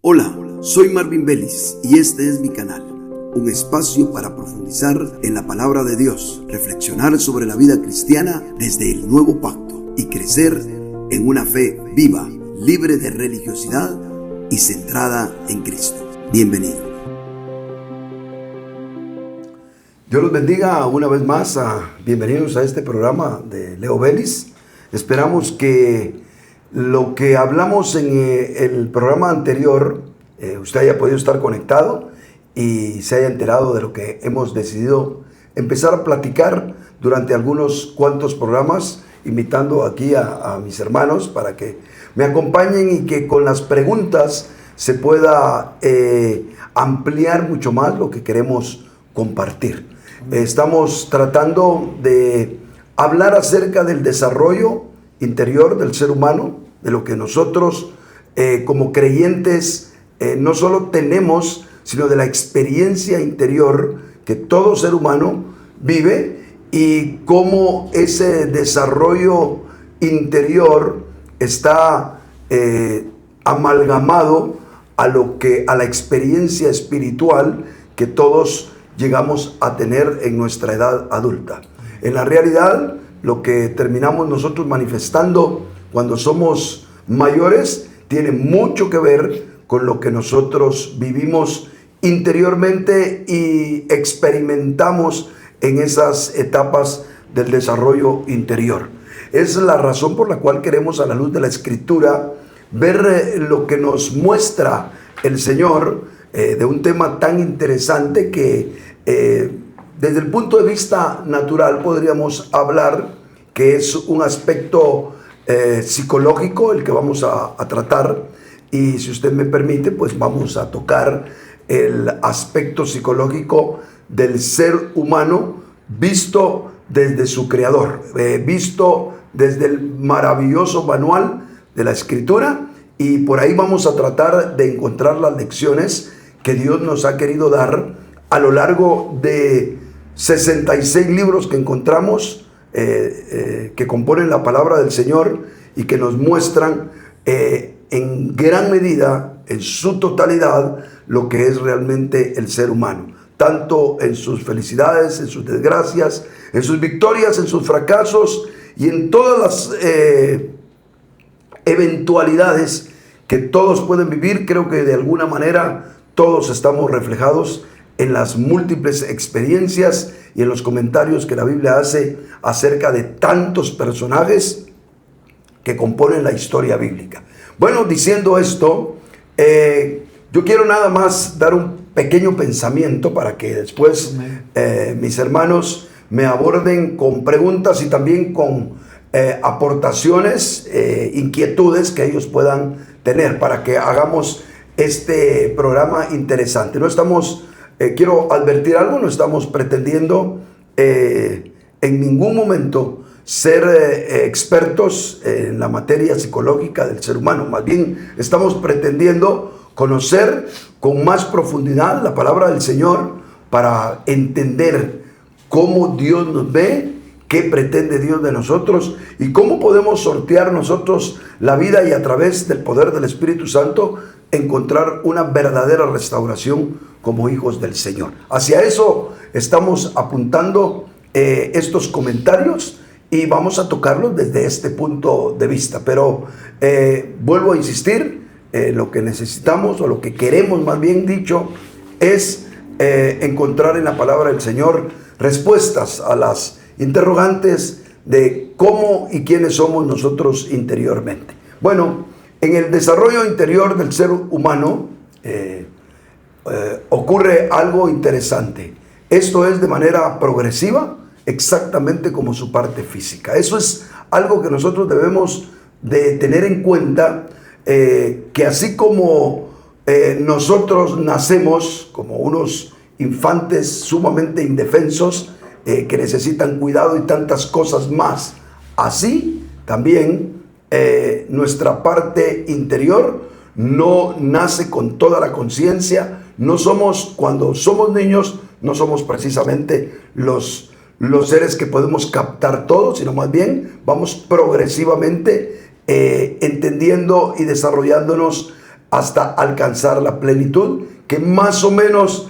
Hola, soy Marvin Vélez y este es mi canal, un espacio para profundizar en la palabra de Dios, reflexionar sobre la vida cristiana desde el nuevo pacto y crecer en una fe viva, libre de religiosidad y centrada en Cristo. Bienvenido. Dios los bendiga una vez más. Bienvenidos a este programa de Leo Vélez. Esperamos que lo que hablamos en el programa anterior, usted haya podido estar conectado y se haya enterado de lo que hemos decidido empezar a platicar durante algunos cuantos programas, invitando aquí a mis hermanos para que me acompañen y que con las preguntas se pueda ampliar mucho más lo que queremos compartir. Estamos tratando de hablar acerca del desarrollo interior del ser humano, de lo que nosotros como creyentes no solo tenemos, sino de la experiencia interior que todo ser humano vive y cómo ese desarrollo interior está amalgamado a la experiencia espiritual que todos llegamos a tener en nuestra edad adulta. En la realidad, lo que terminamos nosotros manifestando cuando somos mayores tiene mucho que ver con lo que nosotros vivimos interiormente y experimentamos en esas etapas del desarrollo interior. Es la razón por la cual queremos, a la luz de la Escritura, ver lo que nos muestra el Señor de un tema tan interesante que desde el punto de vista natural podríamos hablar que es un aspecto psicológico el que vamos a tratar, y si usted me permite, pues vamos a tocar el aspecto psicológico del ser humano visto desde su creador, visto desde el maravilloso manual de la Escritura, y por ahí vamos a tratar de encontrar las lecciones que Dios nos ha querido dar a lo largo de 66 libros que encontramos que componen la palabra del Señor y que nos muestran en gran medida, en su totalidad, lo que es realmente el ser humano, tanto en sus felicidades, en sus desgracias, en sus victorias, en sus fracasos y en todas las eventualidades que todos pueden vivir. Creo que de alguna manera todos estamos reflejados en las múltiples experiencias y en los comentarios que la Biblia hace acerca de tantos personajes que componen la historia bíblica. Bueno, diciendo esto, yo quiero nada más dar un pequeño pensamiento para que después mis hermanos me aborden con preguntas y también con aportaciones, inquietudes que ellos puedan tener para que hagamos este programa interesante. No estamos... quiero advertir algo, no estamos pretendiendo en ningún momento ser expertos en la materia psicológica del ser humano. Más bien estamos pretendiendo conocer con más profundidad la palabra del Señor para entender cómo Dios nos ve, qué pretende Dios de nosotros y cómo podemos sortear nosotros la vida y a través del poder del Espíritu Santo encontrar una verdadera restauración como hijos del Señor. Hacia eso estamos apuntando estos comentarios y vamos a tocarlos desde este punto de vista. Pero vuelvo a insistir, lo que necesitamos o lo que queremos, más bien dicho, es encontrar en la palabra del Señor respuestas a las interrogantes de cómo y quiénes somos nosotros interiormente. Bueno, en el desarrollo interior del ser humano ocurre algo interesante. Esto es de manera progresiva, exactamente como su parte física. Eso es algo que nosotros debemos de tener en cuenta, que así como nosotros nacemos como unos infantes sumamente indefensos, que necesitan cuidado y tantas cosas más, así también nuestra parte interior no nace con toda la conciencia. No somos, cuando somos niños, no somos precisamente los seres que podemos captar todo, sino más bien vamos progresivamente entendiendo y desarrollándonos hasta alcanzar la plenitud, que más o menos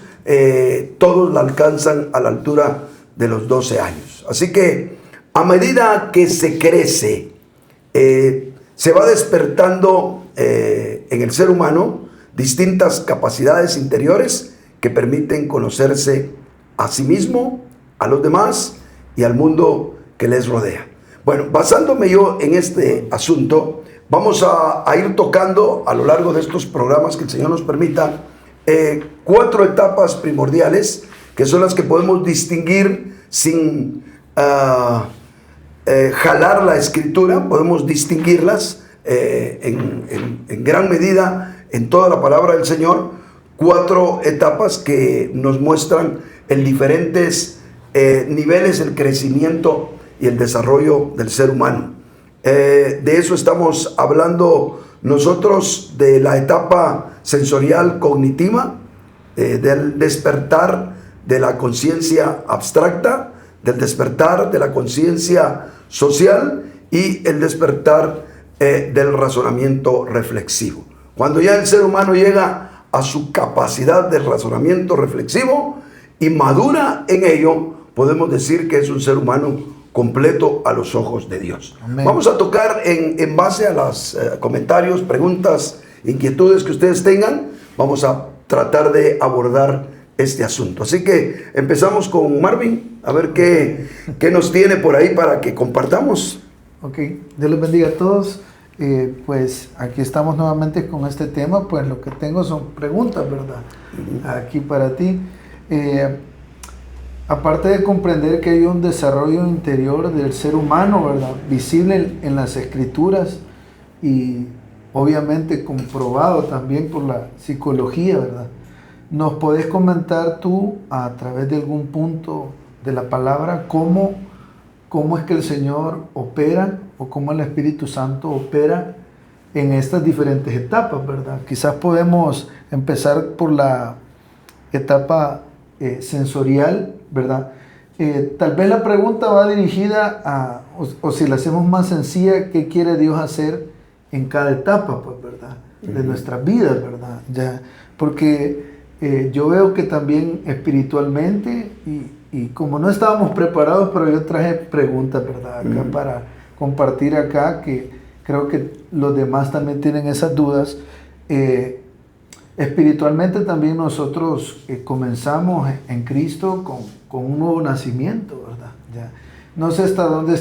todos la alcanzan a la altura de los 12 años. Así que a medida que se crece, se va despertando en el ser humano distintas capacidades interiores que permiten conocerse a sí mismo, a los demás y al mundo que les rodea. Bueno, basándome yo en este asunto, vamos a ir tocando a lo largo de estos programas, que el Señor nos permita, 4 etapas primordiales, que son las que podemos distinguir sin jalar la Escritura. Podemos distinguirlas en gran medida en toda la palabra del Señor. 4 etapas que nos muestran en diferentes niveles el crecimiento y el desarrollo del ser humano. De eso estamos hablando nosotros, de la etapa sensorial cognitiva, del despertar de la conciencia abstracta, del despertar de la conciencia social y el despertar del razonamiento reflexivo. Cuando ya el ser humano llega a su capacidad de razonamiento reflexivo y madura en ello, podemos decir que es un ser humano completo a los ojos de Dios. Amén. Vamos a tocar en base a los comentarios, preguntas, inquietudes que ustedes tengan. Vamos a tratar de abordar este asunto. Así que empezamos con Marvin, a ver qué nos tiene por ahí para que compartamos. Ok, Dios les bendiga a todos. Pues aquí estamos nuevamente con este tema. Pues lo que tengo son preguntas, ¿verdad? Aquí para ti. Aparte de comprender que hay un desarrollo interior del ser humano, ¿verdad?, visible en las Escrituras y obviamente comprobado también por la psicología, ¿verdad? ¿Nos podés comentar tú, a través de algún punto de la palabra, cómo es que el Señor opera, o cómo el Espíritu Santo opera en estas diferentes etapas, ¿verdad? Quizás podemos empezar por la etapa sensorial, ¿verdad? Tal vez la pregunta va dirigida a, o si la hacemos más sencilla, ¿qué quiere Dios hacer en cada etapa, pues, ¿verdad?, de nuestras vidas, ¿verdad? Ya, porque yo veo que también espiritualmente, y como no estábamos preparados, pero yo traje preguntas, ¿verdad?, acá para compartir acá, que creo que los demás también tienen esas dudas. Espiritualmente también nosotros comenzamos en Cristo con un nuevo nacimiento, ¿verdad? Ya. No sé hasta dónde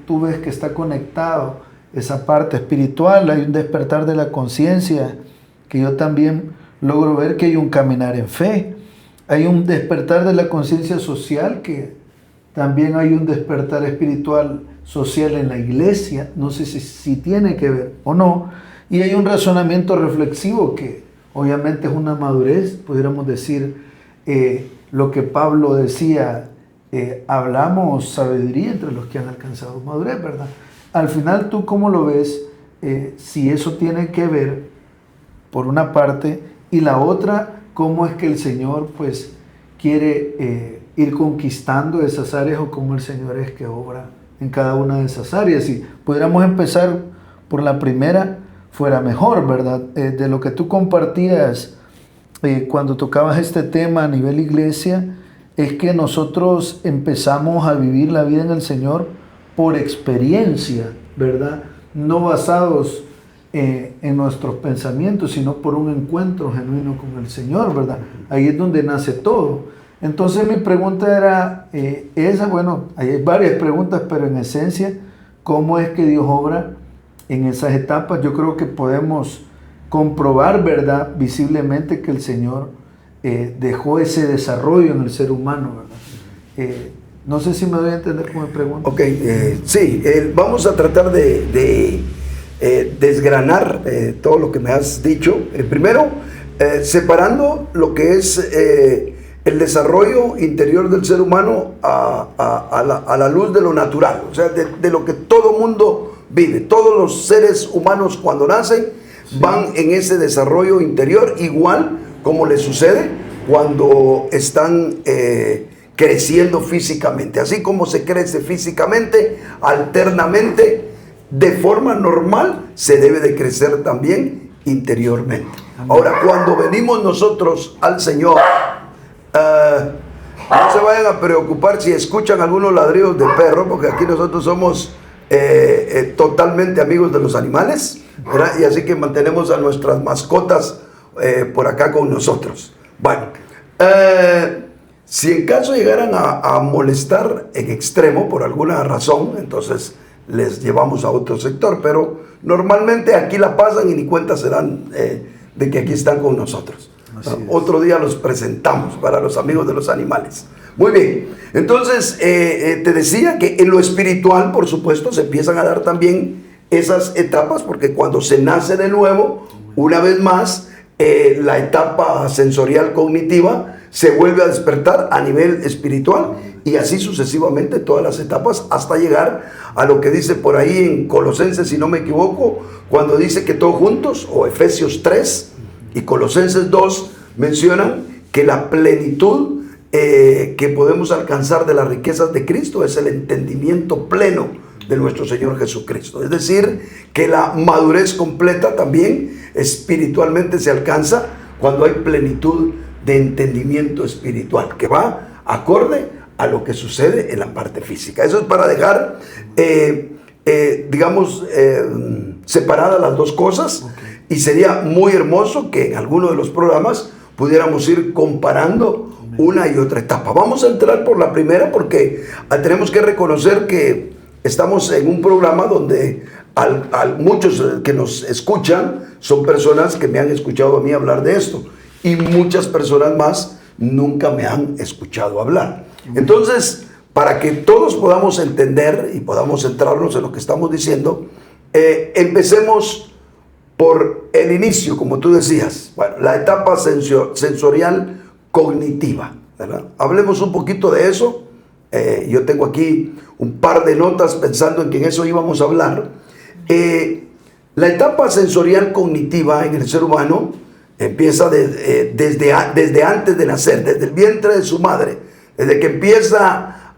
tú ves que está conectado esa parte espiritual. Hay un despertar de la conciencia, que yo también logro ver que hay un caminar en fe. Hay un despertar de la conciencia social, que también hay un despertar espiritual social en la iglesia. No sé si tiene que ver o no. Y hay un razonamiento reflexivo que obviamente es una madurez, pudiéramos decir, lo que Pablo decía, hablamos sabiduría entre los que han alcanzado madurez, ¿verdad? Al final, ¿tú cómo lo ves? Si eso tiene que ver, por una parte, y la otra, ¿cómo es que el Señor pues quiere ir conquistando esas áreas, o cómo el Señor es que obra en cada una de esas áreas? Si pudiéramos empezar por la primera, fuera mejor, ¿verdad? De lo que tú compartías cuando tocabas este tema a nivel iglesia, es que nosotros empezamos a vivir la vida en el Señor por experiencia, ¿verdad? No basados en nuestros pensamientos, sino por un encuentro genuino con el Señor, ¿verdad? Ahí es donde nace todo. Entonces mi pregunta era esa. Bueno, hay varias preguntas, pero en esencia, ¿cómo es que Dios obra en esas etapas? Yo creo que podemos comprobar, ¿verdad?, visiblemente que el Señor dejó ese desarrollo en el ser humano, ¿verdad? No sé si me doy a entender con mi pregunta. Ok, sí, vamos a tratar de desgranar todo lo que me has dicho. Primero, separando lo que es el desarrollo interior del ser humano a la luz de lo natural, o sea, de lo que todo mundo vive. Todos los seres humanos, cuando nacen, van en ese desarrollo interior, igual como les sucede cuando están creciendo físicamente. Así como se crece físicamente, alternamente, de forma normal, se debe de crecer también interiormente. Ahora, cuando venimos nosotros al Señor, no se vayan a preocupar si escuchan algunos ladridos de perro, porque aquí nosotros somos totalmente amigos de los animales, ¿verdad? Y así que mantenemos a nuestras mascotas por acá con nosotros. Bueno, si en caso llegaran a molestar en extremo por alguna razón, entonces les llevamos a otro sector, pero normalmente aquí la pasan y ni cuenta se dan de que aquí están con nosotros. Otro día los presentamos para los amigos de los animales. Muy bien, entonces te decía que en lo espiritual, por supuesto, se empiezan a dar también esas etapas, porque cuando se nace de nuevo, una vez más, la etapa sensorial cognitiva se vuelve a despertar a nivel espiritual, y así sucesivamente todas las etapas, hasta llegar a lo que dice por ahí en Colosenses, si no me equivoco, cuando dice que todos juntos, o Efesios 3 y Colosenses 2 mencionan que la plenitud que podemos alcanzar de las riquezas de Cristo es el entendimiento pleno de nuestro Señor Jesucristo. Es decir, que la madurez completa también espiritualmente se alcanza cuando hay plenitud de entendimiento espiritual, que va acorde a lo que sucede en la parte física. Eso es para dejar, separadas las dos cosas. Y sería muy hermoso que en alguno de los programas pudiéramos ir comparando una y otra etapa. Vamos a entrar por la primera, porque tenemos que reconocer que estamos en un programa donde muchos que nos escuchan son personas que me han escuchado a mí hablar de esto, y muchas personas más nunca me han escuchado hablar. Entonces, para que todos podamos entender y podamos centrarnos en lo que estamos diciendo, empecemos por el inicio, como tú decías. Bueno, la etapa sensorial cognitiva, ¿verdad? Hablemos un poquito de eso. Yo tengo aquí un par de notas pensando en que en eso íbamos a hablar. La etapa sensorial cognitiva en el ser humano empieza desde antes de nacer, desde el vientre de su madre. Desde que empieza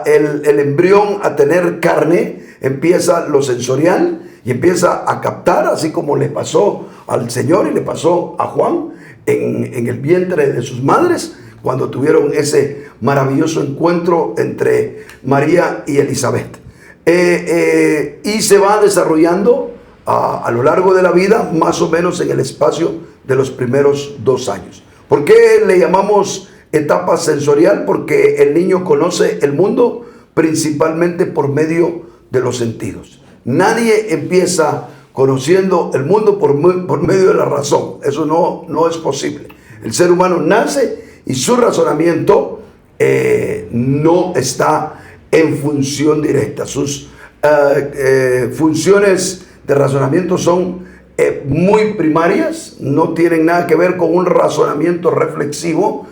el embrión a tener carne, empieza lo sensorial y empieza a captar, así como le pasó al Señor y le pasó a Juan en el vientre de sus madres, cuando tuvieron ese maravilloso encuentro entre María y Elizabeth. Y se va desarrollando a lo largo de la vida, más o menos en el espacio de los primeros 2 años. ¿Por qué le llamamos etapa sensorial? Porque el niño conoce el mundo principalmente por medio de los sentidos. Nadie empieza conociendo el mundo por medio de la razón. Eso no es posible. El ser humano nace y su razonamiento no está en función directa. Sus funciones de razonamiento son muy primarias, no tienen nada que ver con un razonamiento reflexivo,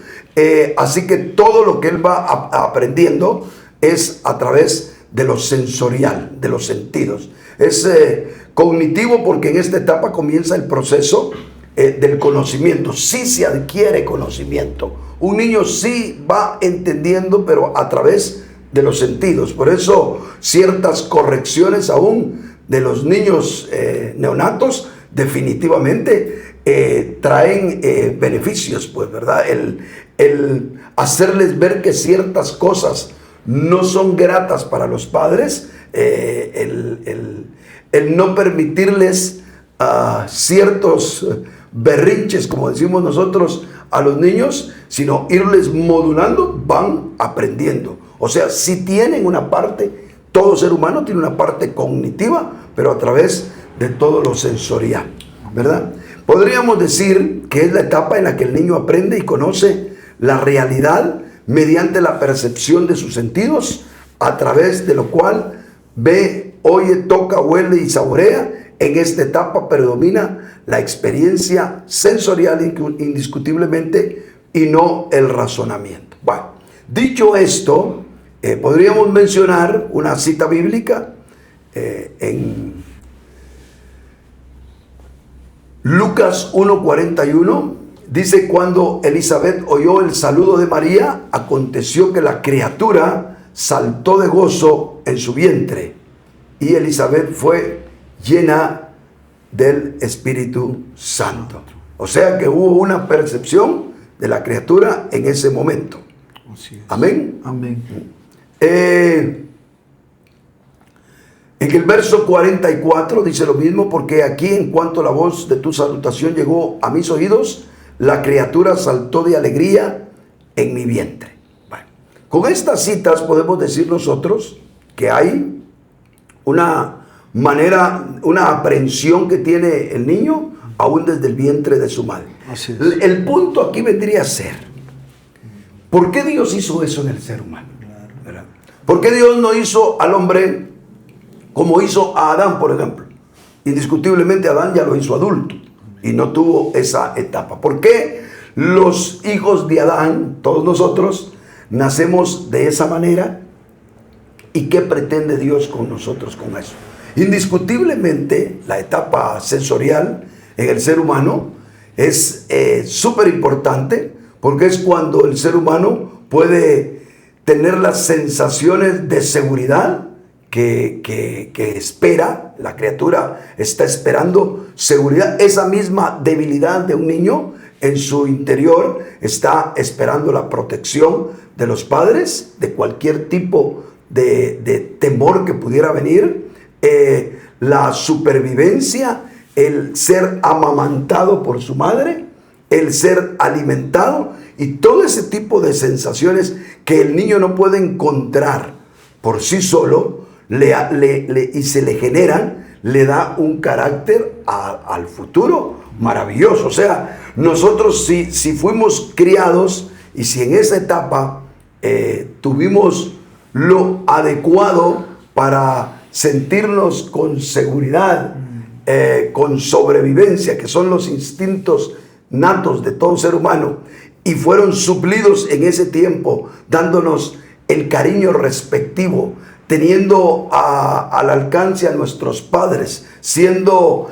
así que todo lo que él va aprendiendo es a través de lo sensorial, de los sentidos. Es cognitivo porque en esta etapa comienza el proceso del conocimiento. Sí se adquiere conocimiento. Un niño sí va entendiendo, pero a través de los sentidos. Por eso ciertas correcciones aún de los niños neonatos definitivamente traen beneficios, pues, ¿verdad? El hacerles ver que ciertas cosas no son gratas para los padres, el no permitirles ciertos berrinches, como decimos nosotros, a los niños, sino irles modulando, van aprendiendo. O sea, si tienen una parte, todo ser humano tiene una parte cognitiva, pero a través de todo lo sensorial, ¿verdad? Podríamos decir que es la etapa en la que el niño aprende y conoce la realidad mediante la percepción de sus sentidos, a través de lo cual ve, oye, toca, huele y saborea. En esta etapa predomina la experiencia sensorial indiscutiblemente y no el razonamiento. Bueno, dicho esto, podríamos mencionar una cita bíblica en Lucas 1:41. Dice: cuando Elizabeth oyó el saludo de María, aconteció que la criatura saltó de gozo en su vientre, y Elizabeth fue llena del Espíritu Santo. O sea que hubo una percepción de la criatura en ese momento. Amén. Amén. En el verso 44 dice lo mismo, porque aquí en cuanto la voz de tu salutación llegó a mis oídos, la criatura saltó de alegría en mi vientre. Bueno, con estas citas podemos decir nosotros que hay una manera, una aprehensión que tiene el niño aún desde el vientre de su madre. Así es. El punto aquí vendría a ser, ¿por qué Dios hizo eso en el ser humano? ¿Verdad? ¿Por qué Dios no hizo al hombre como hizo a Adán, por ejemplo? Indiscutiblemente Adán ya lo hizo adulto y no tuvo esa etapa. ¿Por qué los hijos de Adán, todos nosotros, nacemos de esa manera? ¿Y qué pretende Dios con nosotros con eso? Indiscutiblemente la etapa sensorial en el ser humano es súper importante, porque es cuando el ser humano puede tener las sensaciones de seguridad que espera. La criatura está esperando seguridad. Esa misma debilidad de un niño en su interior está esperando la protección de los padres, de cualquier tipo de temor que pudiera venir, la supervivencia, el ser amamantado por su madre, el ser alimentado y todo ese tipo de sensaciones que el niño no puede encontrar por sí solo y se le generan, le da un carácter al futuro maravilloso. O sea, nosotros si fuimos criados y si en esa etapa tuvimos lo adecuado para sentirnos con seguridad, con sobrevivencia, que son los instintos natos de todo ser humano, y fueron suplidos en ese tiempo, dándonos el cariño respectivo, teniendo al alcance a nuestros padres, estando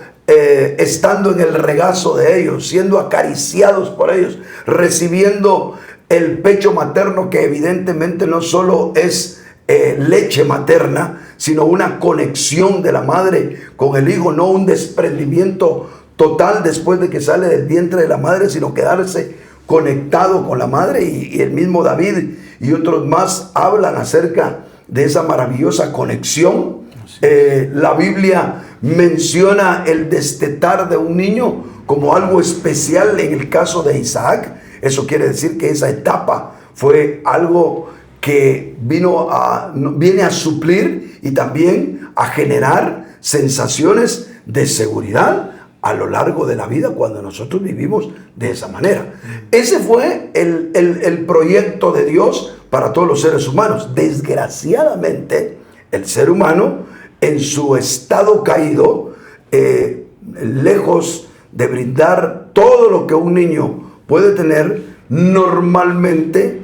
en el regazo de ellos, siendo acariciados por ellos, recibiendo el pecho materno, que evidentemente no solo es leche materna, sino una conexión de la madre con el hijo, no un desprendimiento total después de que sale del vientre de la madre, sino quedarse conectado con la madre. Y el mismo David y otros más hablan acerca de esa maravillosa conexión. La Biblia menciona el destetar de un niño como algo especial en el caso de Isaac. Eso quiere decir que esa etapa fue algo que viene a suplir y también a generar sensaciones de seguridad a lo largo de la vida cuando nosotros vivimos de esa manera. Ese fue el proyecto de Dios para todos los seres humanos. Desgraciadamente, el ser humano en su estado caído, lejos de brindar todo lo que un niño puede tener, normalmente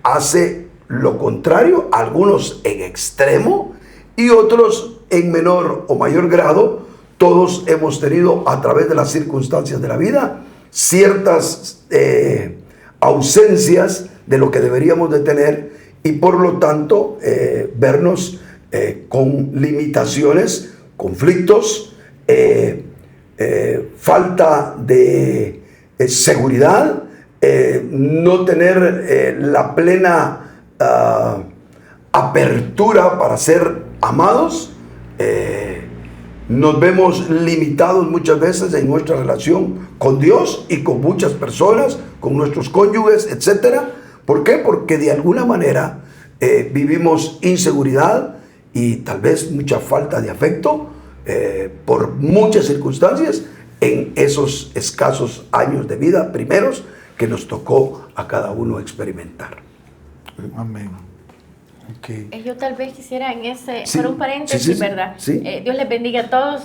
hace lo contrario, algunos en extremo y otros en menor o mayor grado. Todos hemos tenido, a través de las circunstancias de la vida, ciertas ausencias de lo que deberíamos de tener, y por lo tanto vernos con limitaciones, conflictos, falta de seguridad, no tener la plena apertura para ser amados. Nos vemos limitados muchas veces en nuestra relación con Dios y con muchas personas, con nuestros cónyuges, etc. ¿Por qué? Porque de alguna manera vivimos inseguridad y tal vez mucha falta de afecto por muchas circunstancias en esos escasos años de vida primeros que nos tocó a cada uno experimentar. Amén. Okay. Yo tal vez quisiera en ese, Sí, por un paréntesis, sí, ¿verdad? sí. Dios les bendiga a todos.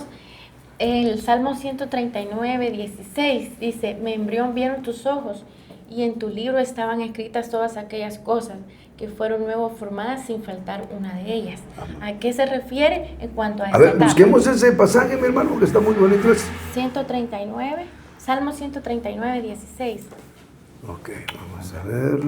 El Salmo 139, 16 dice: mi embrión vieron tus ojos, y en tu libro estaban escritas todas aquellas cosas que fueron nuevo formadas sin faltar una de ellas. ¿A qué se refiere en cuanto a esta ver, etapa? busquemos ese pasaje, mi hermano, que está muy bonito. 139, Salmo 139, 16. Ok, vamos a ver.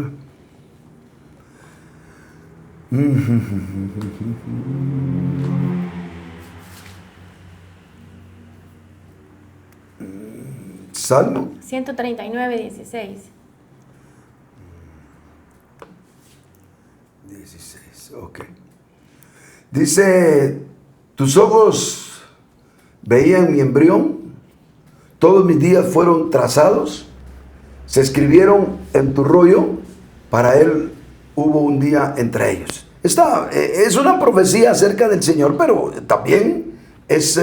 Salmo 139, 16. 16, ok. Dice, tus ojos veían mi embrión, todos mis días fueron trazados, se escribieron en tu rollo, para él hubo un día entre ellos. Es una profecía acerca del Señor, pero también es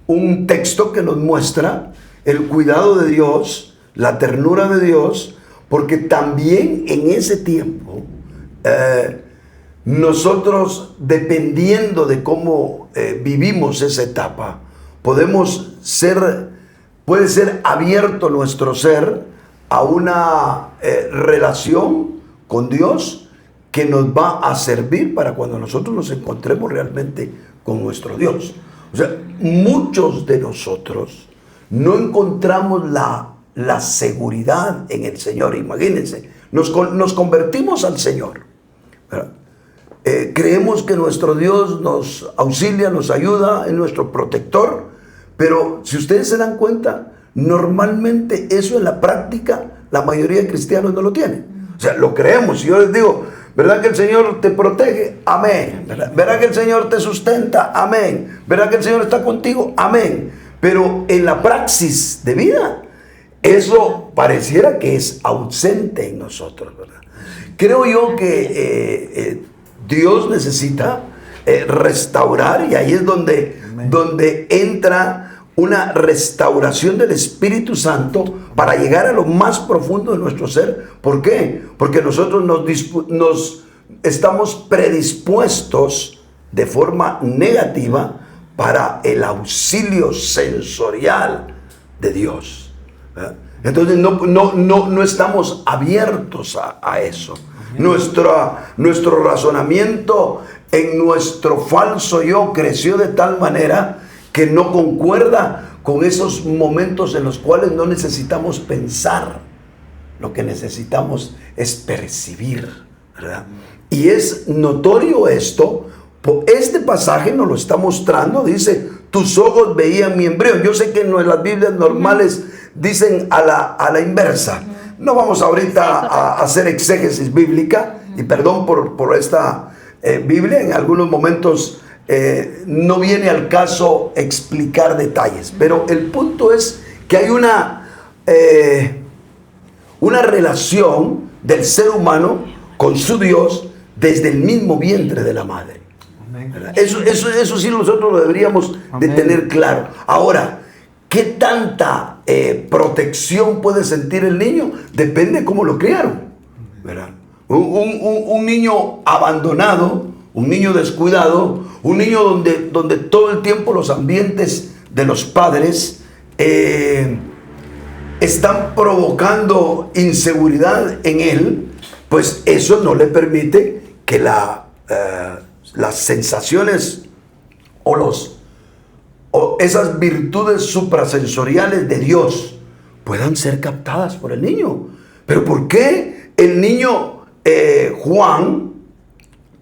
un texto que nos muestra el cuidado de Dios, la ternura de Dios, porque también en ese tiempo nosotros, dependiendo de cómo vivimos esa etapa, puede ser abierto nuestro ser a una relación con Dios que nos va a servir para cuando nosotros nos encontremos realmente con nuestro Dios. O sea, muchos de nosotros no encontramos la seguridad en el Señor. Imagínense, nos convertimos al Señor, ¿verdad? Creemos que nuestro Dios nos auxilia, nos ayuda, es nuestro protector, pero si ustedes se dan cuenta, normalmente eso en la práctica la mayoría de cristianos no lo tienen. O sea, lo creemos. Si yo les digo, ¿verdad que el Señor te protege? Amén. ¿Verdad que el Señor te sustenta? Amén. ¿Verdad que el Señor está contigo? Amén. Pero en la praxis de vida, eso pareciera que es ausente en nosotros, ¿verdad? Creo yo que Dios necesita restaurar, y ahí es donde entra una restauración del Espíritu Santo para llegar a lo más profundo de nuestro ser. ¿Por qué? Porque nosotros nos estamos predispuestos de forma negativa para el auxilio sensorial de Dios, ¿verdad? Entonces no estamos abiertos a eso. Nuestro razonamiento en nuestro falso yo creció de tal manera que no concuerda con esos momentos en los cuales no necesitamos pensar. Lo que necesitamos es percibir, ¿verdad? Y es notorio esto. Este pasaje nos lo está mostrando. Dice, tus ojos veían mi embrión. Yo sé que en las Biblias normales dicen a la inversa. No vamos ahorita a hacer exégesis bíblica, y perdón por esta Biblia. En algunos momentos no viene al caso explicar detalles, pero el punto es que hay una relación del ser humano con su Dios desde el mismo vientre de la madre. Eso sí nosotros lo deberíamos de tener claro. Ahora, ¿qué tanta protección puede sentir el niño? Depende de cómo lo criaron, ¿verdad? Un niño abandonado, un niño descuidado, un niño donde todo el tiempo los ambientes de los padres están provocando inseguridad en él, pues eso no le permite que las sensaciones o esas virtudes suprasensoriales de Dios puedan ser captadas por el niño. Pero ¿por qué el niño Juan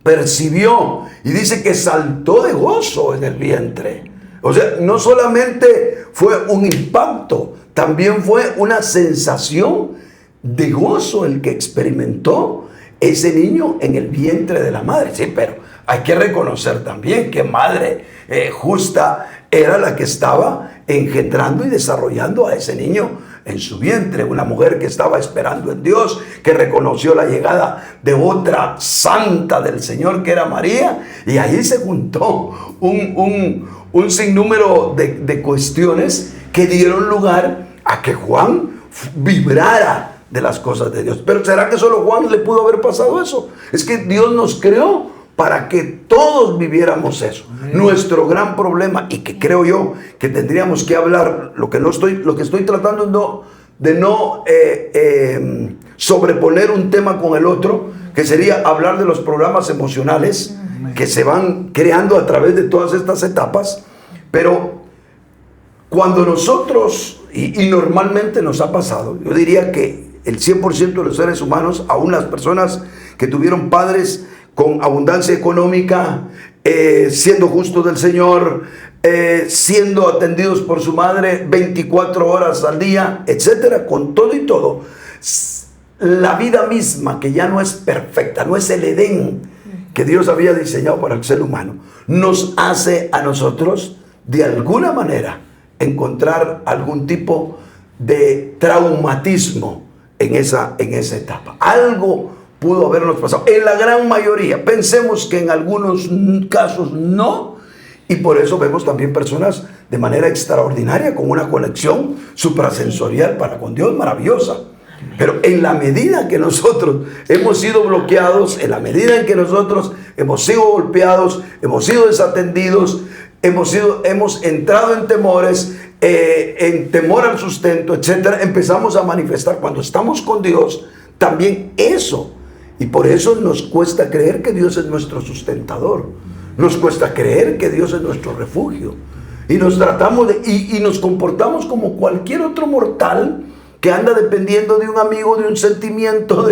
percibió y dice que saltó de gozo en el vientre? O sea, no solamente fue un impacto, también fue una sensación de gozo el que experimentó ese niño en el vientre de la madre. Sí, pero hay que reconocer también que madre justa era la que estaba engendrando y desarrollando a ese niño en su vientre. Una mujer que estaba esperando en Dios, que reconoció la llegada de otra santa del Señor, que era María, y ahí se juntó un sinnúmero de cuestiones que dieron lugar a que Juan vibrara de las cosas de Dios. Pero ¿será que solo Juan le pudo haber pasado eso? Es que Dios nos creó para que todos viviéramos eso. Nuestro gran problema, y que creo yo que tendríamos que hablar, lo que estoy tratando de no sobreponer un tema con el otro, que sería hablar de los programas emocionales que se van creando a través de todas estas etapas. Pero cuando nosotros, y normalmente nos ha pasado, yo diría que el 100% de los seres humanos, aún las personas que tuvieron padres con abundancia económica, siendo justos del Señor, siendo atendidos por su madre 24 horas al día, etcétera, con todo y todo. La vida misma, que ya no es perfecta, no es el Edén que Dios había diseñado para el ser humano, nos hace a nosotros, de alguna manera, encontrar algún tipo de traumatismo en esa etapa. Algo pudo habernos pasado. En la gran mayoría, pensemos que en algunos casos no, y por eso vemos también personas de manera extraordinaria con una conexión suprasensorial para con Dios maravillosa. Pero en la medida que nosotros hemos sido bloqueados, en la medida en que nosotros hemos sido golpeados, hemos sido desatendidos, hemos entrado en temores, en temor al sustento, etcétera, empezamos a manifestar cuando estamos con Dios también eso. Y por eso nos cuesta creer que Dios es nuestro sustentador. Nos cuesta creer que Dios es nuestro refugio. Y nos tratamos y nos comportamos como cualquier otro mortal que anda dependiendo de un amigo, de un sentimiento,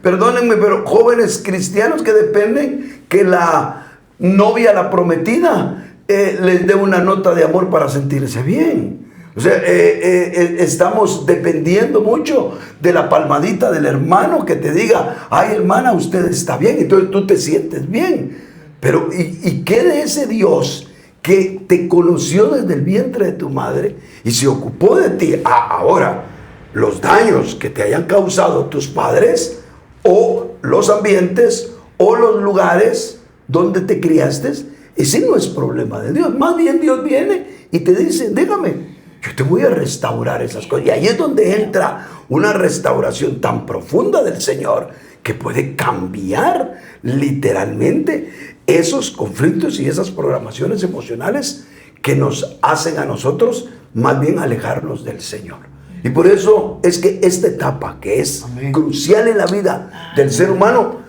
perdónenme, pero jóvenes cristianos que dependen que la novia, la prometida, les dé una nota de amor para sentirse bien. O sea, estamos dependiendo mucho de la palmadita del hermano que te diga, ay hermana, usted está bien, entonces tú te sientes bien. Pero, ¿y qué de ese Dios que te conoció desde el vientre de tu madre y se ocupó de ti? Ahora, los daños que te hayan causado tus padres o los ambientes o los lugares donde te criaste, ese no es problema de Dios. Más bien Dios viene y te dice, déjame, yo te voy a restaurar esas cosas. Y ahí es donde entra una restauración tan profunda del Señor que puede cambiar literalmente esos conflictos y esas programaciones emocionales que nos hacen a nosotros más bien alejarnos del Señor. Y por eso es que esta etapa, que es crucial en la vida del ser humano,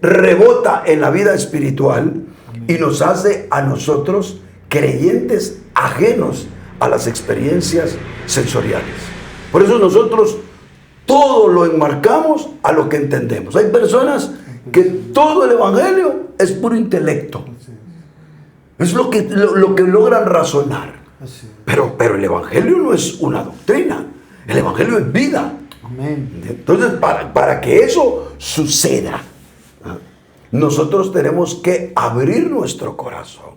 rebota en la vida espiritual y nos hace a nosotros creyentes ajenos a las experiencias sensoriales. Por eso nosotros todo lo enmarcamos a lo que entendemos. Hay personas que todo el evangelio es puro intelecto. Es lo que logran razonar. Pero el evangelio no es una doctrina. El evangelio es vida. Amén. Entonces, para que eso suceda, nosotros tenemos que abrir nuestro corazón,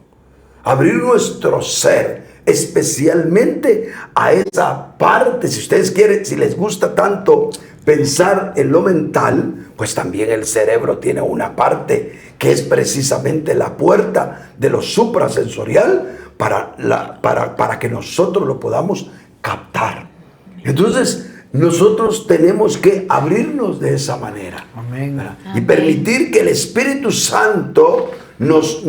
abrir nuestro ser, especialmente a esa parte. Si ustedes quieren, si les gusta tanto pensar en lo mental, pues también el cerebro tiene una parte que es precisamente la puerta de lo suprasensorial para que nosotros lo podamos captar. Entonces, nosotros tenemos que abrirnos de esa manera. Amén. Y permitir que el Espíritu Santo nos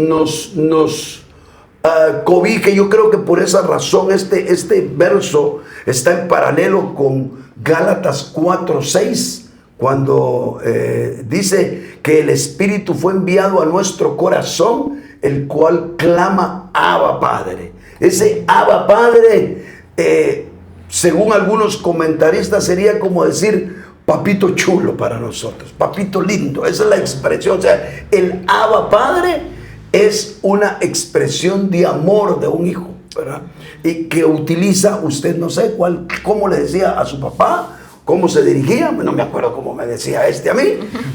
cobije. Yo creo que por esa razón este verso está en paralelo con Gálatas 4:6, cuando dice que el Espíritu fue enviado a nuestro corazón, el cual clama Abba Padre. Ese Abba Padre, según algunos comentaristas, sería como decir papito chulo para nosotros, papito lindo. Esa es la expresión. O sea, el Abba Padre es una expresión de amor de un hijo, ¿verdad? Y que utiliza, usted no sé cómo le decía a su papá, cómo se dirigía, no me acuerdo cómo me decía a mí,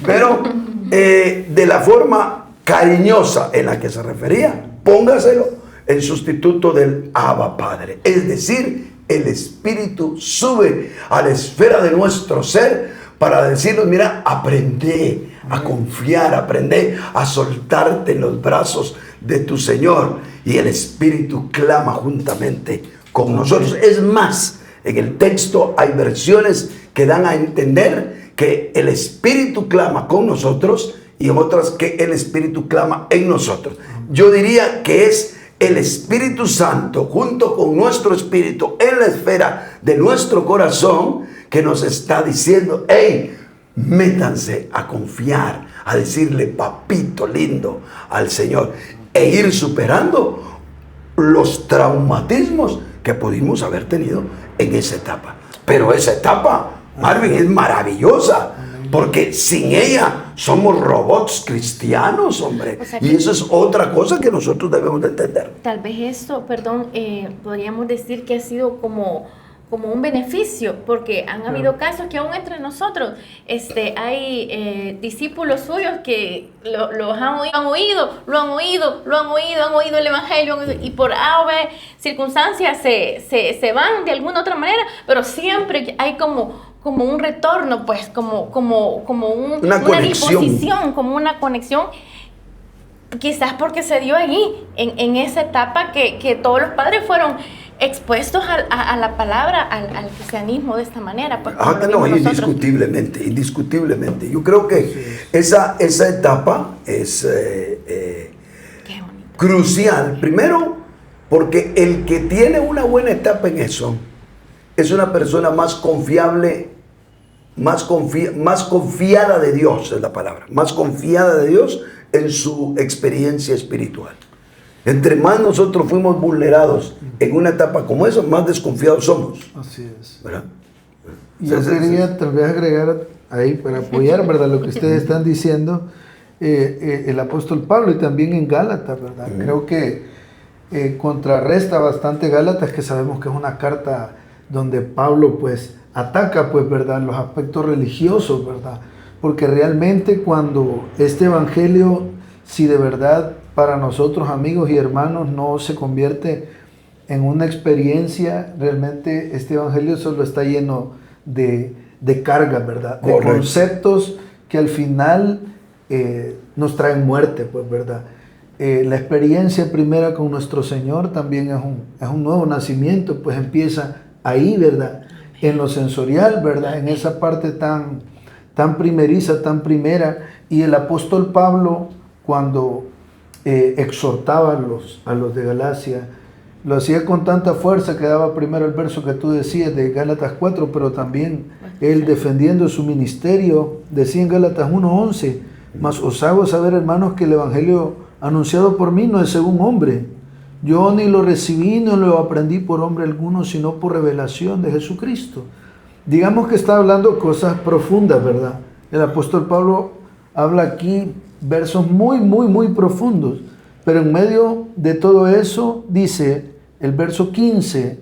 pero de la forma cariñosa en la que se refería, póngaselo en sustituto del Abba Padre. Es decir, el Espíritu sube a la esfera de nuestro ser para decirnos, mira, aprende a confiar, aprende a soltarte en los brazos de tu Señor. Y el Espíritu clama juntamente con nosotros. Es más, en el texto hay versiones que dan a entender que el Espíritu clama con nosotros y en otras que el Espíritu clama en nosotros. Yo diría que es el Espíritu Santo junto con nuestro espíritu en la esfera de nuestro corazón que nos está diciendo, hey, métanse a confiar, a decirle papito lindo al Señor e ir superando los traumatismos que pudimos haber tenido en esa etapa. Pero esa etapa, Marvin, es maravillosa, Porque sin ella somos robots cristianos, hombre. O sea y eso es otra cosa que nosotros debemos de entender. Tal vez esto, perdón, podríamos decir que ha sido como un beneficio, porque han habido casos que aún entre nosotros hay discípulos suyos que lo han oído el evangelio, y por A o B circunstancias se van de alguna otra manera, pero siempre hay como un retorno, pues, como una disposición, como una conexión. Quizás porque se dio allí, en esa etapa que todos los padres fueron expuestos a la palabra, al cristianismo de esta manera. Pues, no, indiscutiblemente. Yo creo que esa etapa es crucial. Primero, porque el que tiene una buena etapa en eso es una persona más confiable, más confiada de Dios, es la palabra, más confiada de Dios en su experiencia espiritual. Entre más nosotros fuimos vulnerados en una etapa como esa, más desconfiados somos. Así es. ¿Verdad? Yo quería tal vez agregar ahí para apoyar, ¿verdad?, lo que ustedes están diciendo, el apóstol Pablo, y también en Gálatas, ¿verdad? Creo que contrarresta bastante Gálatas, que sabemos que es una carta donde Pablo pues ataca, pues, ¿verdad?, los aspectos religiosos, ¿verdad? Porque realmente cuando este evangelio, si de verdad para nosotros, amigos y hermanos, no se convierte en una experiencia, realmente este evangelio solo está lleno de cargas, ¿verdad? De conceptos que al final nos traen muerte, pues, ¿verdad? La experiencia primera con nuestro Señor también es un nuevo nacimiento, pues empieza ahí, ¿verdad? En lo sensorial, ¿verdad? En esa parte tan primeriza, tan primera. Y el apóstol Pablo, cuando exhortaba a los de Galacia, lo hacía con tanta fuerza que daba primero el verso que tú decías de Gálatas 4, pero también él, defendiendo su ministerio, decía en Gálatas 1:11, mas os hago saber, hermanos, que el evangelio anunciado por mí no es según hombre. Yo ni lo recibí, ni lo aprendí por hombre alguno, sino por revelación de Jesucristo. Digamos que está hablando cosas profundas, ¿verdad? El apóstol Pablo habla aquí versos muy, muy, muy profundos, pero en medio de todo eso dice el verso 15,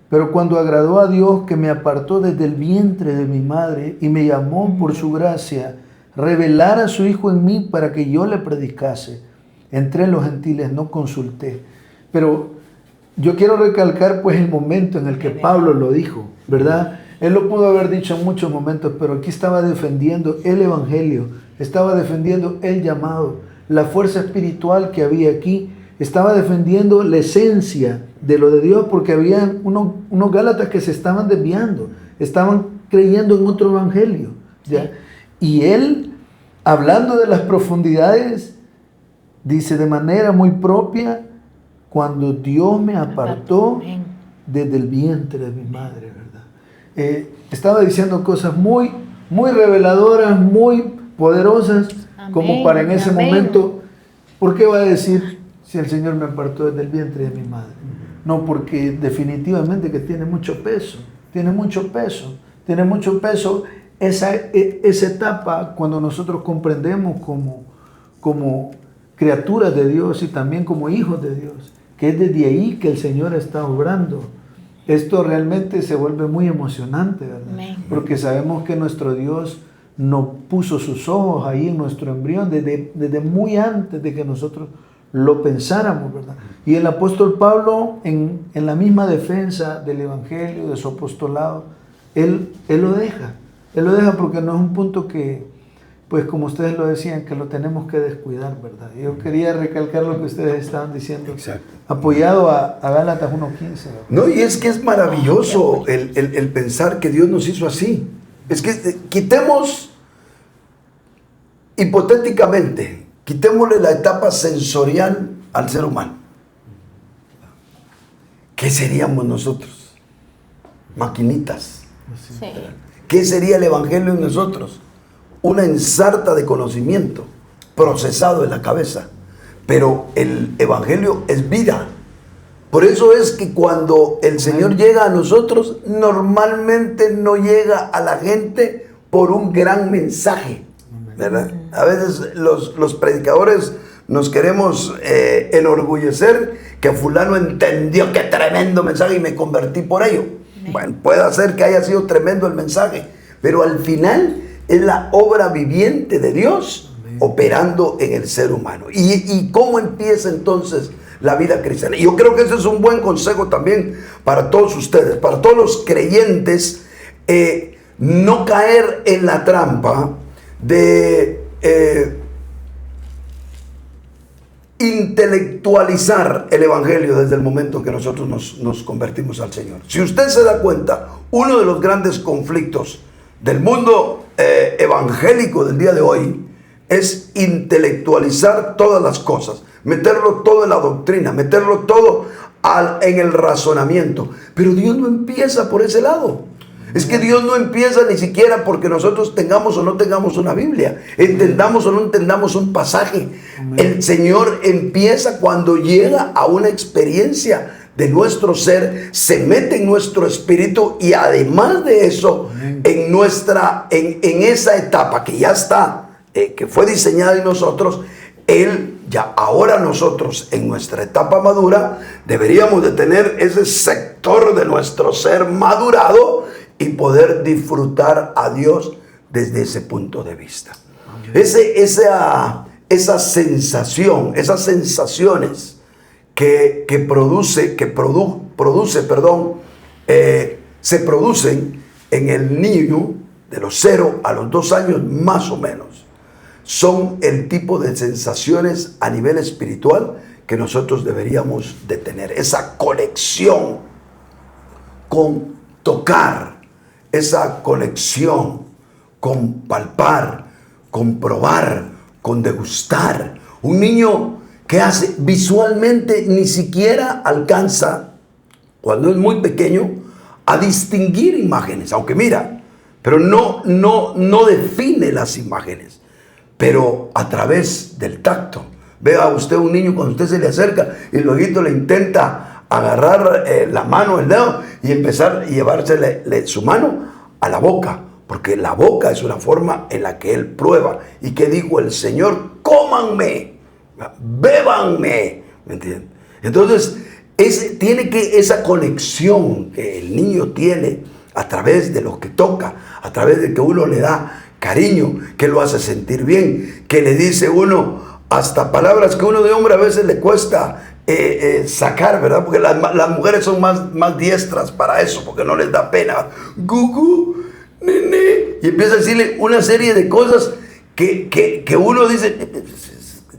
pero cuando agradó a Dios, que me apartó desde el vientre de mi madre y me llamó por su gracia, revelar a su Hijo en mí para que yo le predicase. Entre los gentiles no consulté. Pero yo quiero recalcar pues el momento en el que Pablo lo dijo, ¿verdad? Él lo pudo haber dicho en muchos momentos, pero aquí estaba defendiendo el evangelio, estaba defendiendo el llamado, la fuerza espiritual que había aquí, estaba defendiendo la esencia de lo de Dios, porque había unos gálatas que se estaban desviando, estaban creyendo en otro evangelio, ¿ya? Y él, hablando de las profundidades, dice de manera muy propia, cuando Dios me apartó desde el vientre de mi madre, ¿verdad? Estaba diciendo cosas muy, muy reveladoras, muy poderosas, como para en ese momento, ¿por qué va a decir si el Señor me apartó desde el vientre de mi madre? No, porque definitivamente que tiene mucho peso, tiene mucho peso esa etapa cuando nosotros comprendemos como criaturas de Dios y también como hijos de Dios, que es desde ahí que el Señor está obrando. Esto realmente se vuelve muy emocionante, ¿verdad? Amén. Porque sabemos que nuestro Dios nos puso sus ojos ahí en nuestro embrión desde muy antes de que nosotros lo pensáramos, ¿verdad? Y el apóstol Pablo, en la misma defensa del evangelio, de su apostolado, él lo deja. Él lo deja porque no es un punto que, pues como ustedes lo decían, que lo tenemos que descuidar, ¿verdad? Yo quería recalcar lo que ustedes estaban diciendo. Exacto. Apoyado a Gálatas 1:15. No, y es que es maravilloso el pensar que Dios nos hizo así. Es que quitemos, hipotéticamente, quitémosle la etapa sensorial al ser humano. ¿Qué seríamos nosotros? Maquinitas. Sí. ¿Qué sería el evangelio en nosotros? Una ensarta de conocimiento procesado en la cabeza. Pero el evangelio es vida. Por eso es que cuando el Señor llega a nosotros, normalmente no llega a la gente por un gran mensaje, ¿verdad? A veces los predicadores nos queremos enorgullecer que fulano entendió qué tremendo mensaje y me convertí por ello. Bueno, puede ser que haya sido tremendo el mensaje, pero al final es la obra viviente de Dios operando en el ser humano. ¿Y cómo empieza entonces la vida cristiana? Y yo creo que ese es un buen consejo también para todos ustedes, para todos los creyentes, no caer en la trampa de intelectualizar el evangelio desde el momento en que nosotros nos convertimos al Señor. Si usted se da cuenta, uno de los grandes conflictos del mundo evangélico del día de hoy es intelectualizar todas las cosas, meterlo todo en la doctrina, meterlo todo en el razonamiento. Pero Dios no empieza por ese lado. Es que Dios no empieza ni siquiera porque nosotros tengamos o no tengamos una Biblia, entendamos o no entendamos un pasaje. El Señor empieza cuando llega a una experiencia de nuestro ser, se mete en nuestro espíritu y además de eso, en esa etapa que ya está, que fue diseñada en nosotros, ahora nosotros en nuestra etapa madura deberíamos de tener ese sector de nuestro ser madurado y poder disfrutar a Dios desde ese punto de vista. Esa sensación, esas sensaciones que se producen en el niño de los 0 a los 2 años más o menos, son el tipo de sensaciones a nivel espiritual que nosotros deberíamos de tener. Esa conexión con tocar, esa conexión con palpar, con probar, con degustar. Un niño que hace visualmente ni siquiera alcanza, cuando es muy pequeño, a distinguir imágenes, aunque mira, pero no define las imágenes, pero a través del tacto. Vea usted un niño cuando usted se le acerca y luego le intenta agarrar la mano, el dedo y empezar a llevársele su mano a la boca, porque la boca es una forma en la que él prueba. ¿Y qué dijo el Señor? Cómanme, bébanme, ¿me entienden? Entonces tiene que esa conexión que el niño tiene a través de lo que toca, a través de que uno le da cariño, que lo hace sentir bien, que le dice uno hasta palabras que uno de hombre a veces le cuesta sacar, ¿verdad? Porque las mujeres son más diestras para eso, porque no les da pena. Gugu, nene, y empieza a decirle una serie de cosas que uno dice,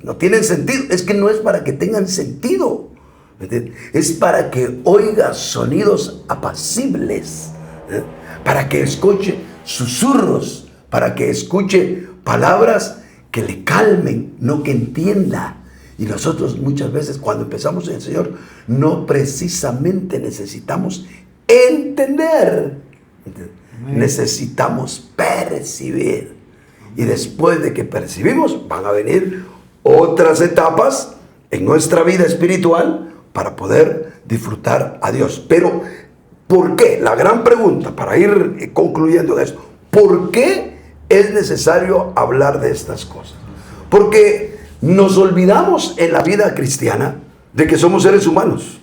no tienen sentido. Es que no es para que tengan sentido, ¿entiendes? Es para que oiga sonidos apacibles, ¿eh? Para que escuche susurros, para que escuche palabras que le calmen, no que entienda. Y nosotros muchas veces cuando empezamos en el Señor no precisamente necesitamos entender, necesitamos percibir. Y después de que percibimos van a venir otras etapas en nuestra vida espiritual para poder disfrutar a Dios. Pero ¿por qué? La gran pregunta para ir concluyendo esto, ¿por qué es necesario hablar de estas cosas? Porque nos olvidamos en la vida cristiana de que somos seres humanos.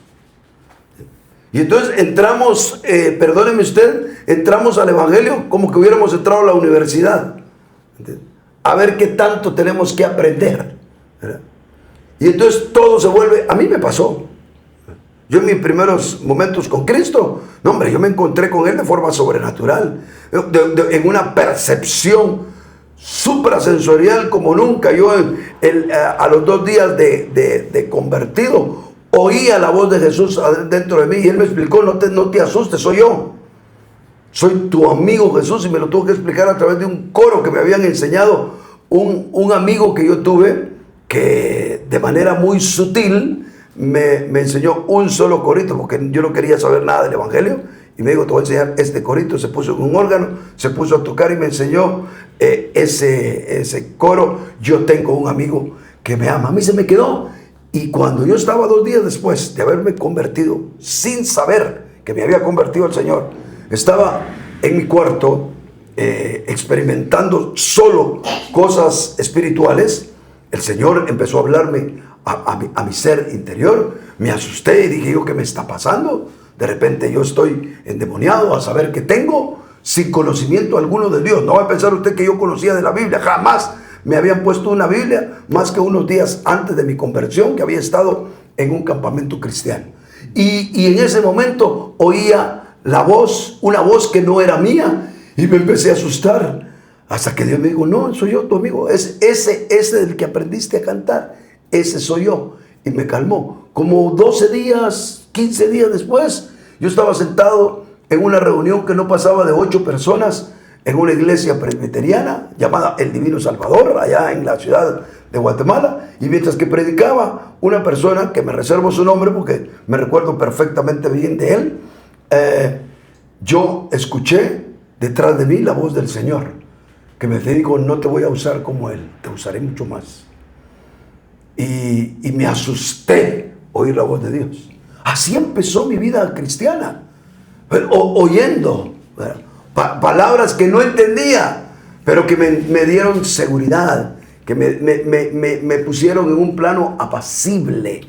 Y entonces entramos, perdóneme usted, entramos al evangelio como que hubiéramos entrado a la universidad. A ver qué tanto tenemos que aprender, ¿verdad? Y entonces todo se vuelve, a mí me pasó. Yo en mis primeros momentos con Cristo, no hombre, yo me encontré con Él de forma sobrenatural, en una percepción suprasensorial como nunca. Yo a los 2 días de convertido oía la voz de Jesús dentro de mí y Él me explicó, no te asustes, soy yo, soy tu amigo Jesús. Y me lo tuvo que explicar a través de un coro que me habían enseñado un amigo que yo tuve, que de manera muy sutil me enseñó un solo corito, porque yo no quería saber nada del evangelio, y me dijo, te voy a enseñar este corito. Se puso en un órgano, se puso a tocar y me enseñó ese coro. Yo tengo un amigo que me ama. A mí se me quedó. Y cuando yo estaba 2 días después de haberme convertido, sin saber que me había convertido al Señor, estaba en mi cuarto experimentando solo cosas espirituales, el Señor empezó a hablarme a mi ser interior. Me asusté y dije yo, ¿qué me está pasando? De repente yo estoy endemoniado a saber qué tengo, sin conocimiento alguno de Dios. No va a pensar usted que yo conocía de la Biblia, jamás me habían puesto una Biblia más que unos días antes de mi conversión, que había estado en un campamento cristiano. Y en ese momento oía la voz, una voz que no era mía, y me empecé a asustar, hasta que Dios me dijo, no, soy yo tu amigo, ese del que aprendiste a cantar, ese soy yo. Y me calmó. Como 12 días, 15 días después, yo estaba sentado en una reunión que no pasaba de 8 personas, en una iglesia presbiteriana llamada El Divino Salvador, allá en la ciudad de Guatemala, y mientras que predicaba, una persona, que me reservo su nombre porque me recuerdo perfectamente bien de él, yo escuché detrás de mí la voz del Señor, que me dijo, no te voy a usar como él, te usaré mucho más. Y me asusté oír la voz de Dios. Así empezó mi vida cristiana, oyendo palabras que no entendía, pero que me dieron seguridad, que me pusieron en un plano apacible,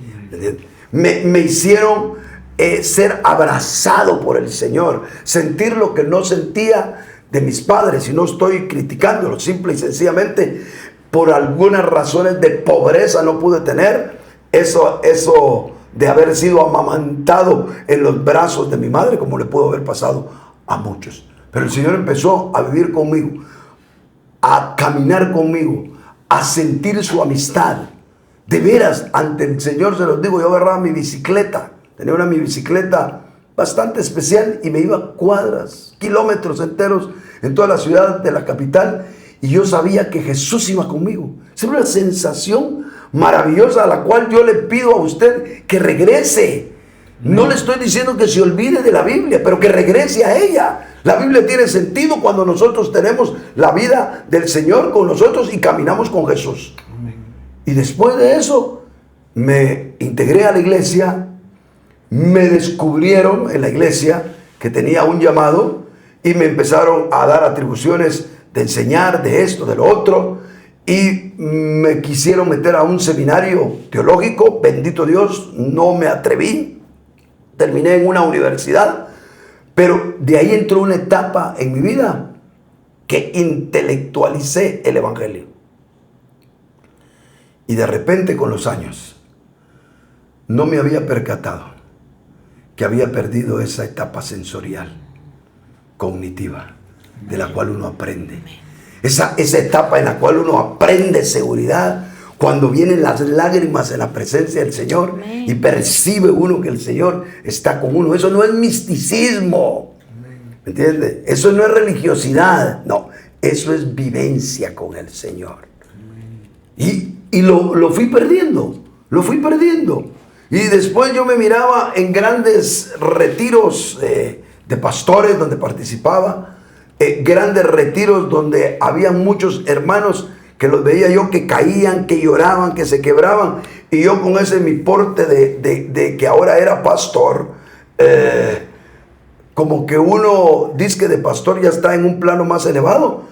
me hicieron ser abrazado por el Señor, sentir lo que no sentía de mis padres. Y no estoy criticándolos, simple y sencillamente por algunas razones de pobreza no pude tener eso de haber sido amamantado en los brazos de mi madre, como le pudo haber pasado a muchos. Pero el Señor empezó a vivir conmigo, a caminar conmigo, a sentir su amistad. De veras, ante el Señor se los digo, yo agarraba mi bicicleta, tenía mi bicicleta bastante especial, y me iba cuadras, kilómetros enteros en toda la ciudad de la capital, y yo sabía que Jesús iba conmigo. Es una sensación maravillosa a la cual yo le pido a usted que regrese. No le estoy diciendo que se olvide de la Biblia, pero que regrese a ella. La Biblia tiene sentido cuando nosotros tenemos la vida del Señor con nosotros y caminamos con Jesús. Y después de eso me integré a la iglesia. Me descubrieron en la iglesia que tenía un llamado y me empezaron a dar atribuciones de enseñar, de esto, de lo otro, y me quisieron meter a un seminario teológico. Bendito Dios, no me atreví. Terminé en una universidad, pero de ahí entró una etapa en mi vida que intelectualicé el evangelio. Y de repente, con los años, no me había percatado que había perdido esa etapa sensorial, cognitiva, de la cual uno aprende. Esa etapa en la cual uno aprende seguridad, cuando vienen las lágrimas en la presencia del Señor. Amén. Y percibe uno que el Señor está con uno. Eso no es misticismo. ¿Me entiende? Eso no es religiosidad. No, eso es vivencia con el Señor. Y lo fui perdiendo. Lo fui perdiendo. Y después yo me miraba en grandes retiros de pastores donde participaba. Grandes retiros donde había muchos hermanos que los veía yo que caían, que lloraban, que se quebraban, y yo con ese mi porte de que ahora era pastor, como que uno dice que de pastor ya está en un plano más elevado,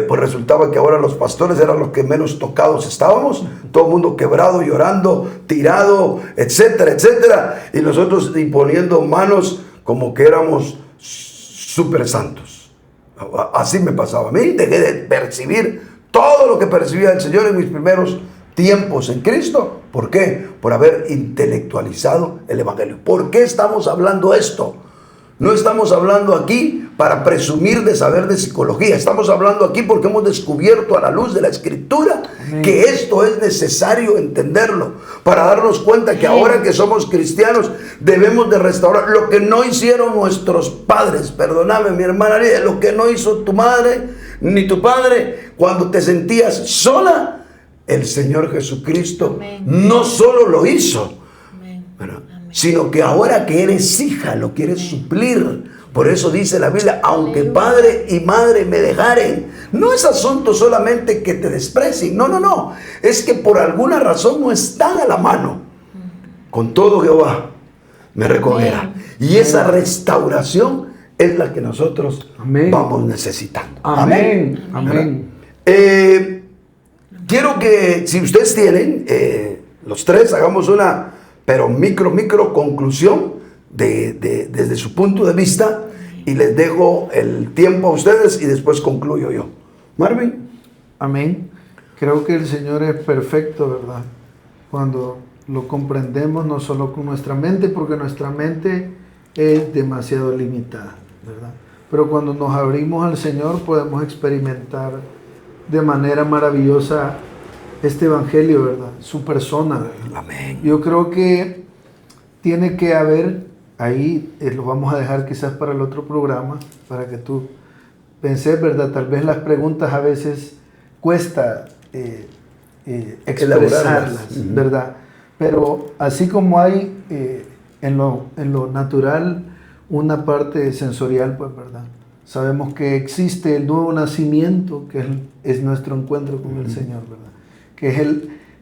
pues resultaba que ahora los pastores eran los que menos tocados estábamos, todo el mundo quebrado, llorando, tirado, etcétera, etcétera, y nosotros imponiendo manos como que éramos súper santos. Así me pasaba a mí. Dejé de percibir todo lo que percibía el Señor en mis primeros tiempos en Cristo. ¿Por qué? Por haber intelectualizado el evangelio. ¿Por qué estamos hablando esto? No estamos hablando aquí para presumir de saber de psicología. Estamos hablando aquí porque hemos descubierto a la luz de la Escritura que esto es necesario entenderlo, para darnos cuenta que ahora que somos cristianos debemos de restaurar lo que no hicieron nuestros padres. Perdóname, mi hermana, lo que no hizo tu madre ni tu padre cuando te sentías sola. El Señor Jesucristo no solo lo hizo, sino que ahora que eres hija lo quieres suplir. Por eso dice la Biblia, aunque padre y madre me dejaren. No es asunto solamente que te desprecien, no, es que por alguna razón no están a la mano. Con todo Jehová me recogerá. Y esa restauración es la que nosotros Amén. vamos necesitando. Amén. Amén. Quiero que, si ustedes tienen, los tres, hagamos una, pero micro conclusión desde su punto de vista, y les dejo el tiempo a ustedes y después concluyo yo. Marvin. Amén. Creo que el Señor es perfecto, ¿verdad? Cuando lo comprendemos no solo con nuestra mente, porque nuestra mente es demasiado limitada, ¿verdad? Pero cuando nos abrimos al Señor podemos experimentar de manera maravillosa este evangelio, ¿verdad? Su persona, ¿verdad? Amén. Yo creo que tiene que haber, ahí lo vamos a dejar quizás para el otro programa, para que tú penses, ¿verdad? Tal vez las preguntas a veces cuesta expresarlas, ¿verdad? Pero así como hay en lo natural una parte sensorial, pues, ¿verdad? Sabemos que existe el nuevo nacimiento, que es nuestro encuentro con el Señor, ¿verdad? Que es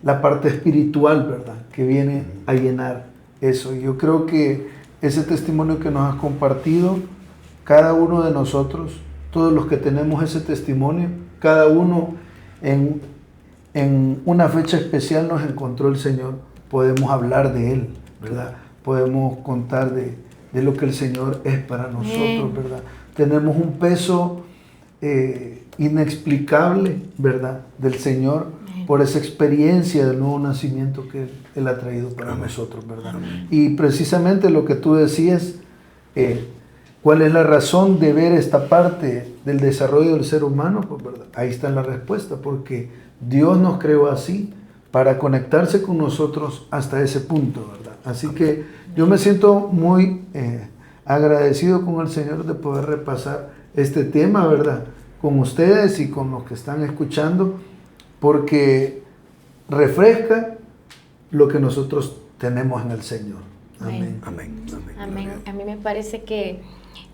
la parte espiritual, ¿verdad? Que viene a llenar eso. Y yo creo que ese testimonio que nos has compartido, cada uno de nosotros, todos los que tenemos ese testimonio, cada uno en una fecha especial nos encontró el Señor, podemos hablar de Él, ¿verdad? Podemos contar de lo que el Señor es para nosotros, ¿verdad? Tenemos un peso inexplicable, ¿verdad? Del Señor, por esa experiencia del nuevo nacimiento que Él ha traído para nosotros, ¿verdad? Y precisamente lo que tú decías, ¿cuál es la razón de ver esta parte del desarrollo del ser humano? Pues, ¿verdad? Ahí está la respuesta, porque Dios nos creó así, para conectarse con nosotros hasta ese punto, ¿verdad? Así que yo me siento muy agradecido con el Señor de poder repasar este tema, ¿verdad? Con ustedes y con los que están escuchando, porque refresca lo que nosotros tenemos en el Señor. Amén. Amén. Amén. A mí me parece que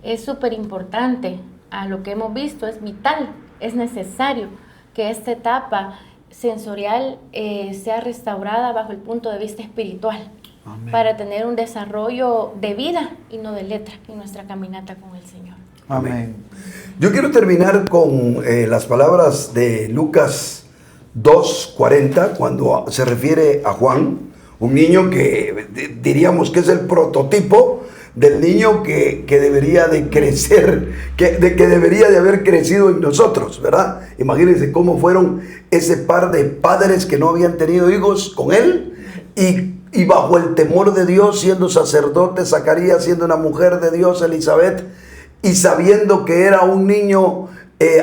es súper importante, a lo que hemos visto, es vital, es necesario que esta etapa sensorial sea restaurada bajo el punto de vista espiritual. Amén. Para tener un desarrollo de vida y no de letra en nuestra caminata con el Señor. Amén. Yo quiero terminar con las palabras de Lucas 2:40, cuando se refiere a Juan, un niño que diríamos que es el prototipo del niño que debería de crecer, que debería de haber crecido en nosotros, ¿verdad? Imagínense cómo fueron ese par de padres que no habían tenido hijos con él, y bajo el temor de Dios, siendo sacerdote Zacarías, siendo una mujer de Dios Elizabeth, y sabiendo que era un niño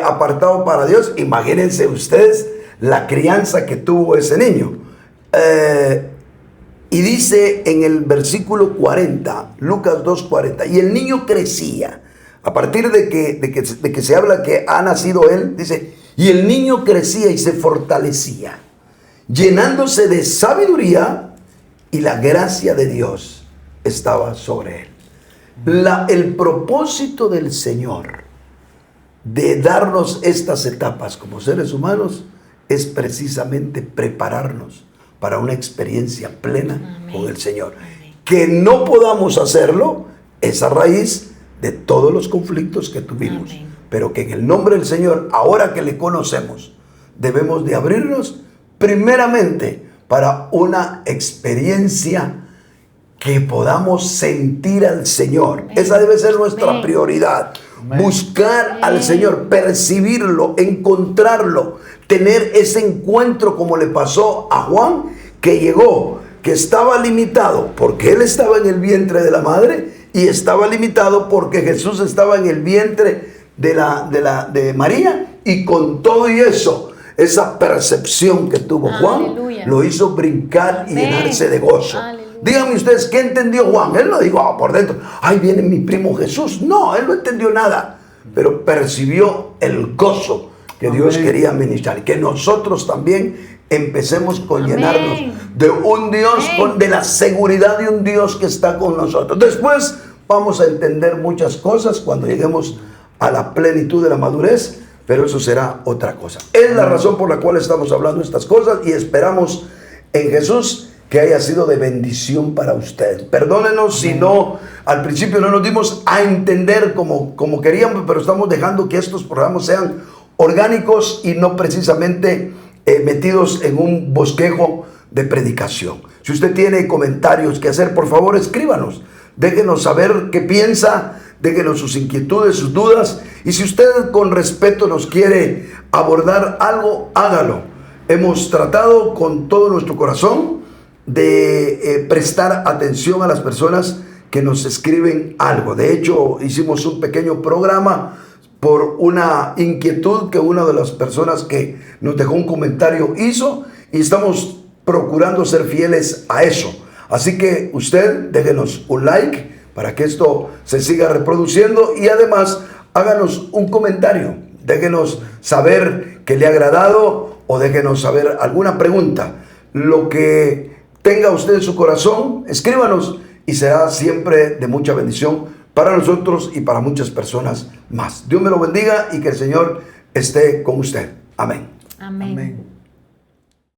apartado para Dios. Imagínense ustedes la crianza que tuvo ese niño. Y dice en el versículo 40, Lucas 2:40, y el niño crecía. A partir de que se habla que ha nacido él, dice, y el niño crecía y se fortalecía, llenándose de sabiduría, y la gracia de Dios estaba sobre él. El propósito del Señor de darnos estas etapas como seres humanos es precisamente prepararnos para una experiencia plena con el Señor. Que no podamos hacerlo es a raíz de todos los conflictos que tuvimos. Pero que en el nombre del Señor, ahora que le conocemos, debemos de abrirnos primeramente para una experiencia que podamos sentir al Señor. Esa debe ser nuestra prioridad. Buscar al Señor, percibirlo, encontrarlo, tener ese encuentro como le pasó a Juan, que llegó, que estaba limitado porque él estaba en el vientre de la madre, y estaba limitado porque Jesús estaba en el vientre de María, y con todo y eso, esa percepción que tuvo Juan, lo hizo brincar y llenarse de gozo. Díganme ustedes, ¿qué entendió Juan? Él no dijo por dentro, ahí viene mi primo Jesús. No, él no entendió nada, pero percibió el gozo que Dios quería ministrar. Y que nosotros también empecemos con llenarnos de un Dios, de la seguridad de un Dios que está con nosotros. Después vamos a entender muchas cosas cuando lleguemos a la plenitud de la madurez, pero eso será otra cosa. Es la razón por la cual estamos hablando estas cosas, y esperamos en Jesús que haya sido de bendición para usted. Perdónenos si no, al principio no nos dimos a entender como queríamos, pero estamos dejando que estos programas sean orgánicos y no precisamente metidos en un bosquejo de predicación. Si usted tiene comentarios que hacer, por favor escríbanos, déjenos saber qué piensa, déjenos sus inquietudes, sus dudas, y si usted con respeto nos quiere abordar algo, hágalo. Hemos tratado con todo nuestro corazón de prestar atención a las personas que nos escriben algo. De hecho, hicimos un pequeño programa por una inquietud que una de las personas que nos dejó un comentario hizo, y estamos procurando ser fieles a eso. Así que usted déjenos un like para que esto se siga reproduciendo, y además háganos un comentario, déjenos saber que le ha agradado o déjenos saber alguna pregunta. Lo que tenga usted en su corazón, escríbanos, y será siempre de mucha bendición para nosotros y para muchas personas más. Dios me lo bendiga y que el Señor esté con usted. Amén. Amén. Amén.